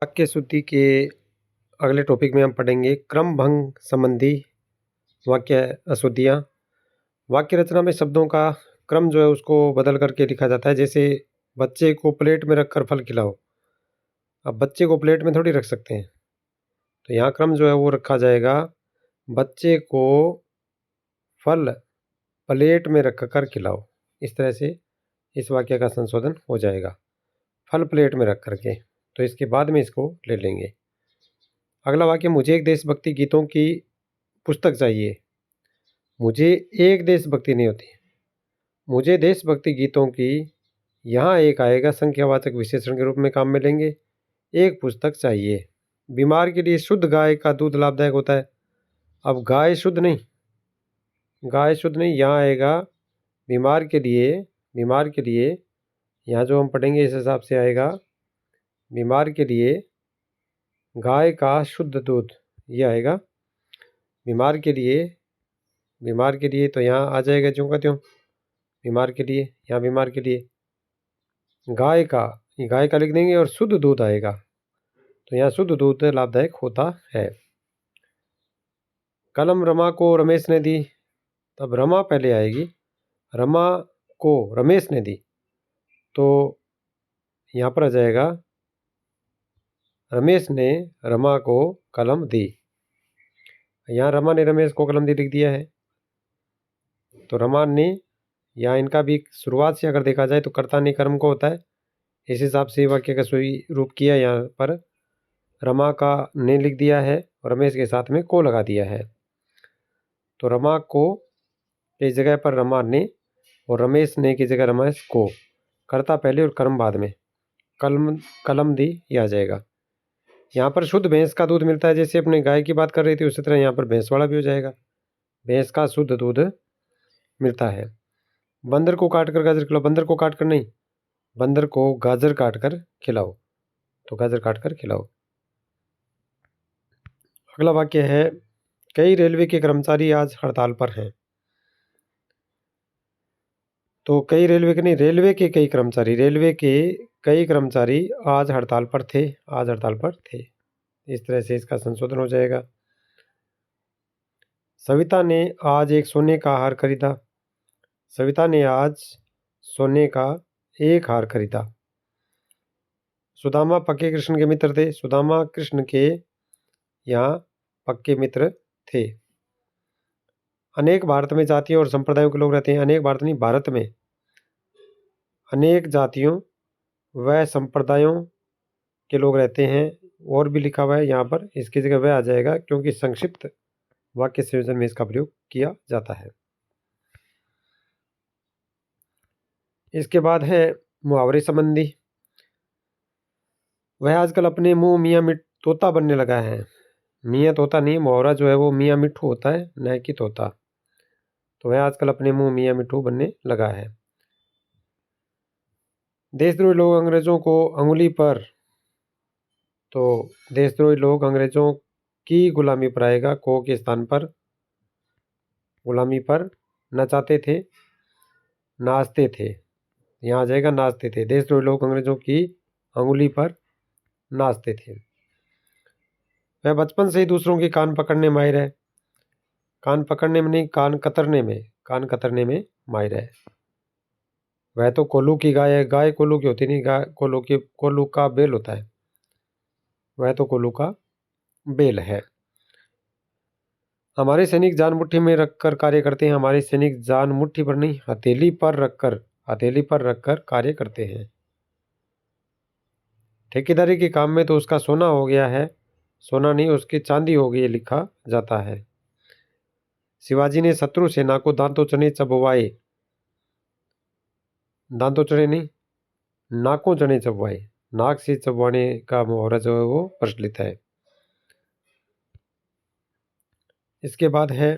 वाक्य शुद्धि के अगले टॉपिक में हम पढ़ेंगे क्रम भंग संबंधी वाक्य अशुद्धियाँ। वाक्य रचना में शब्दों का क्रम जो है उसको बदल करके लिखा जाता है। जैसे बच्चे को प्लेट में रखकर फल खिलाओ। अब बच्चे को प्लेट में थोड़ी रख सकते हैं, तो यहाँ क्रम जो है वो रखा जाएगा, बच्चे को फल प्लेट में रख कर खिलाओ। इस तरह से इस वाक्य का संशोधन हो जाएगा, फल प्लेट में रख करके। तो इसके बाद में इसको ले लेंगे। अगला वाक्य, मुझे एक देशभक्ति गीतों की पुस्तक चाहिए। मुझे एक देशभक्ति नहीं होती, मुझे देशभक्ति गीतों की, यहाँ एक आएगा संख्यावाचक विशेषण के रूप में काम में लेंगे। एक पुस्तक चाहिए। बीमार के लिए शुद्ध गाय का दूध लाभदायक होता है। अब गाय शुद्ध नहीं, गाय शुद्ध नहीं, यहाँ आएगा बीमार के लिए। बीमार के लिए यहाँ जो हम पढ़ेंगे इस हिसाब से आएगा, बीमार के लिए गाय का शुद्ध दूध, ये आएगा बीमार के लिए। बीमार के लिए तो यहाँ आ जाएगा ज्यों का त्यों, बीमार के लिए, यहाँ बीमार के लिए गाय का, ये गाय का लिख देंगे और शुद्ध दूध आएगा, तो यहाँ शुद्ध दूध लाभदायक होता है। कलम रमा को रमेश ने दी, तब रमा पहले आएगी, रमा को रमेश ने दी, तो यहाँ पर आ जाएगा रमेश ने रमा को कलम दी। यहाँ रमा ने रमेश को कलम दी लिख दिया है, तो रमा ने, यहाँ इनका भी शुरुआत से अगर देखा जाए तो कर्ता ने कर्म को होता है। इस हिसाब से वाक्य का सही रूप किया। यहाँ पर रमा का ने लिख दिया है और रमेश के साथ में को लगा दिया है, तो रमा को की जगह पर रमा ने और रमेश ने की जगह रमेश को, कर्ता पहले और कर्म बाद में, कलम दी ये आ जाएगा। यहाँ पर शुद्ध भैंस का दूध मिलता है, जैसे अपने गाय की बात कर रही थी उसी तरह यहाँ पर भैंस वाला भी हो जाएगा, भैंस का शुद्ध दूध मिलता है। बंदर को काट कर गाजर खिलाओ, बंदर को काट कर नहीं, बंदर को गाजर काट कर खिलाओ, तो गाजर काट कर खिलाओ। अगला वाक्य है, कई रेलवे के कर्मचारी आज हड़ताल पर हैं। तो कई रेलवे के नहीं, रेलवे के कई कर्मचारी, रेलवे के कई कर्मचारी आज हड़ताल पर थे, आज हड़ताल पर थे। इस तरह से इसका संशोधन हो जाएगा। सविता ने आज एक सोने का हार खरीदा, सविता ने आज सोने का एक हार खरीदा। सुदामा पक्के कृष्ण के मित्र थे, सुदामा कृष्ण के यहाँ पक्के मित्र थे। अनेक भारत में जातियों और संप्रदायों के लोग रहते हैं, अनेक भारत नहीं, भारत में अनेक जातियों व संप्रदायों के लोग रहते हैं। और भी लिखा हुआ है यहाँ पर, इसकी जगह वह आ जाएगा क्योंकि संक्षिप्त वाक्य संयोजन में इसका प्रयोग किया जाता है। इसके बाद है मुहावरे संबंधी। वह आजकल अपने मुंह मियाँ तोता बनने लगा है। मियाँ तोता नहीं, मुहावरा जो है वो मियाँ मिट्ठू होता है, न कि तोता। तो वह आजकल अपने मुंह मियाँ मिट्ठू बनने लगा है। देशद्रोही लोग अंग्रेजों को अंगुली पर, तो देशद्रोही लोग अंग्रेजों की गुलामी पर आएगा, को के स्थान पर गुलामी पर नचाते थे, नाचते थे, यहाँ आ जाएगा नाचते थे। देशद्रोही लोग अंग्रेजों की अंगुली पर नाचते थे। वह बचपन से ही दूसरों की कान पकड़ने माहिर है, कान पकड़ने में नहीं, कान कतरने में, कान कतरने में माहिर है। वह तो कोल्हू की गाय है, गाय कोल्हू की होती नहीं, गाय कोल्हू का बेल होता है, वह तो कोल्हू का बेल है। हमारे सैनिक जान मुट्ठी में रखकर कार्य करते हैं, हमारे सैनिक जान मुट्ठी पर नहीं, हथेली पर रखकर कार्य करते हैं। ठेकेदारी के काम में तो उसका सोना हो गया है, सोना नहीं उसकी चांदी हो गई लिखा जाता है। शिवाजी ने शत्रु सेना को दांतों चने चबवाए, दांतों चने नहीं, नाकों चने चबवाए, नाक से चबवाने का मुहावरा जो है वो प्रचलित है। इसके बाद है,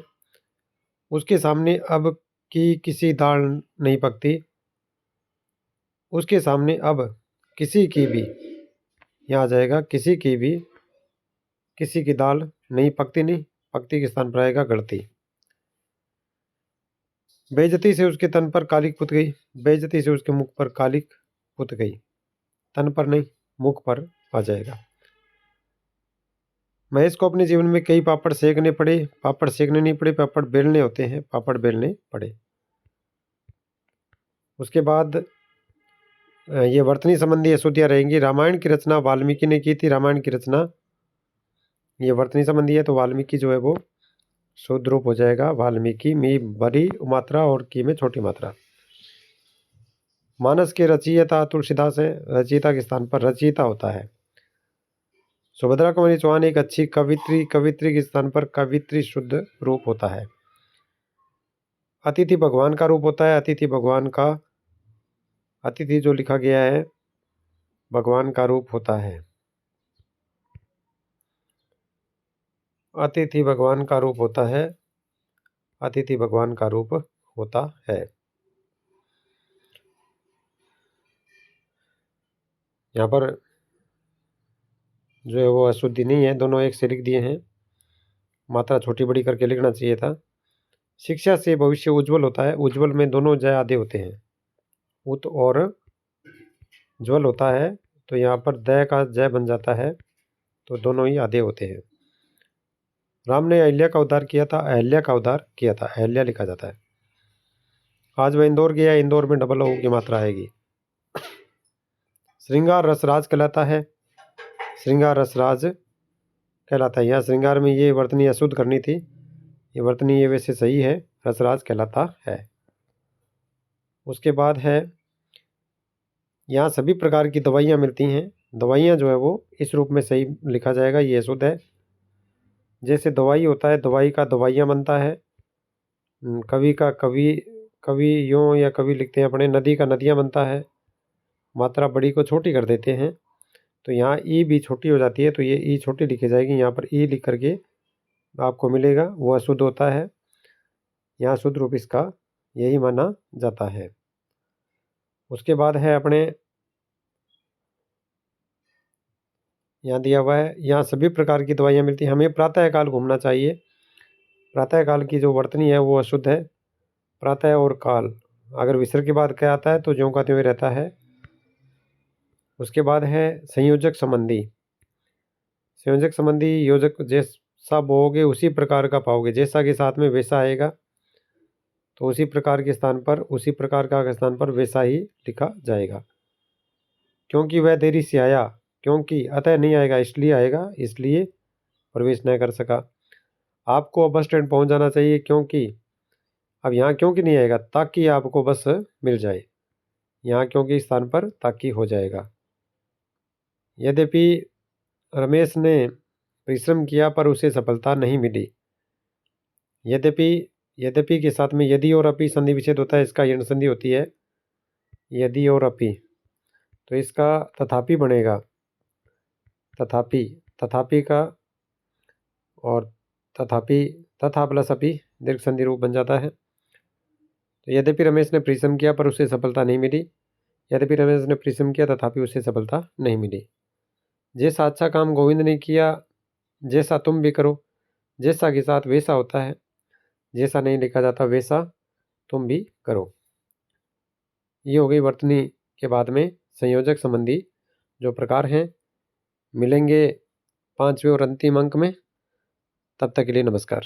उसके सामने अब की किसी दाल नहीं पकती, उसके सामने अब किसी की भी, यहाँ आ जाएगा किसी की भी, किसी की दाल नहीं पकती, नहीं पकती के स्थान पर आएगा गढ़ती। बेइज्जती से उसके तन पर कालिक पुत गई, बेइज्जती से उसके मुख पर कालिक पुत गई, तन पर नहीं मुख पर आ जाएगा। महेश को अपने जीवन में कई पापड़ सेकने पड़े। पापड़ सेकने नहीं पड़े, पापड़ बेलने होते हैं, पापड़ बेलने पड़े। उसके बाद ये वर्तनी संबंधी अशुद्धियाँ रहेंगी। रामायण की रचना वाल्मीकि ने की थी। रामायण की रचना ये वर्तनी संबंधी है, तो वाल्मीकि जो है वो शुद्ध रूप हो जाएगा वाल्मीकि। मी बड़ी मात्रा और की में छोटी मात्रा। मानस के रचयिता तुलसीदास है। रचयिता के स्थान पर रचयिता होता है। सुभद्रा कुमारी चौहान एक अच्छी कवित्री। कवित्री के स्थान पर कवित्री शुद्ध रूप होता है। अतिथि भगवान का रूप होता है। अतिथि भगवान का, अतिथि जो लिखा गया है भगवान का रूप होता है। अतिथि भगवान का रूप होता है। अतिथि भगवान का रूप होता है। यहाँ पर जो है वो अशुद्धि नहीं है, दोनों एक से लिख दिए हैं। मात्रा छोटी बड़ी करके लिखना चाहिए था। शिक्षा से भविष्य उज्जवल होता है। उज्जवल में दोनों जय आधे होते हैं। उत और ज्वल होता है, तो यहाँ पर दय का जय बन जाता है, तो दोनों ही आधे होते हैं। राम ने अहिल्या का उद्धार किया था। अहिल्या का उद्धार किया था, अहिल्या लिखा जाता है। आज वह इंदौर गया। इंदौर में डबल ओ की मात्रा आएगी। श्रृंगार रसराज कहलाता है। श्रृंगार रसराज कहलाता है। यहाँ श्रृंगार में ये वर्तनी अशुद्ध करनी थी, ये वर्तनी ये वैसे सही है, रसराज कहलाता है। उसके बाद है यहाँ सभी प्रकार की दवाइयाँ मिलती हैं। दवाइयाँ जो है वो इस रूप में सही लिखा जाएगा, ये अशुद्ध है। जैसे दवाई होता है, दवाई का दवाइयाँ बनता है। कवि का कवि, कवि यों या कवि लिखते हैं अपने। नदी का नदियाँ बनता है। मात्रा बड़ी को छोटी कर देते हैं, तो यहाँ ई भी छोटी हो जाती है, तो ये ई छोटी लिखी जाएगी। यहाँ पर ई लिख करके आपको मिलेगा, वो अशुद्ध होता है। यहाँ शुद्ध रूप इसका यही माना जाता है। उसके बाद है अपने यहाँ दिया हुआ है, यहाँ सभी प्रकार की दवाइयाँ मिलती हैं। हमें प्रातःकाल घूमना चाहिए। प्रातःकाल की जो वर्तनी है वो अशुद्ध है। प्रातः और काल, अगर विसर्ग के बाद क्या आता है तो ज्यों का त्यों ही रहता है। उसके बाद है संयोजक संबंधी। संयोजक संबंधी योजक जैसा बोओगे उसी प्रकार का पाओगे। जैसा के साथ में वैसा आएगा, तो उसी प्रकार के स्थान पर, उसी प्रकार का के स्थान पर वैसा ही लिखा जाएगा। क्योंकि वह देरी से आया, क्योंकि अतः नहीं आएगा, इसलिए आएगा, इसलिए प्रवेश न कर सका। आपको बस स्टैंड पहुंच जाना चाहिए, क्योंकि अब यहाँ क्योंकि नहीं आएगा, ताकि आपको बस मिल जाए। यहाँ क्योंकि स्थान पर ताकि हो जाएगा। यद्यपि रमेश ने परिश्रम किया पर उसे सफलता नहीं मिली। यद्यपि, यद्यपि के साथ में यदि और अपि संधि विच्छेद होता है, इसका यण संधि होती है यदि और अपि, तो इसका तथापि बनेगा। तथापि, तथापि का और तथापि, तथा प्लस अपि दीर्घ संधि रूप बन जाता है। तो यद्यपि रमेश ने परिश्रम किया पर उसे सफलता नहीं मिली। यद्यपि रमेश ने परिश्रम किया तथापि उसे सफलता नहीं मिली। जैसा अच्छा काम गोविंद ने किया, जैसा तुम भी करो। जैसा के साथ वैसा होता है, जैसा नहीं लिखा जाता, वैसा तुम भी करो। ये हो गई वर्तनी के बाद में संयोजक संबंधी जो प्रकार हैं। मिलेंगे 5वें और अंतिम अंक में। तब तक के लिए नमस्कार।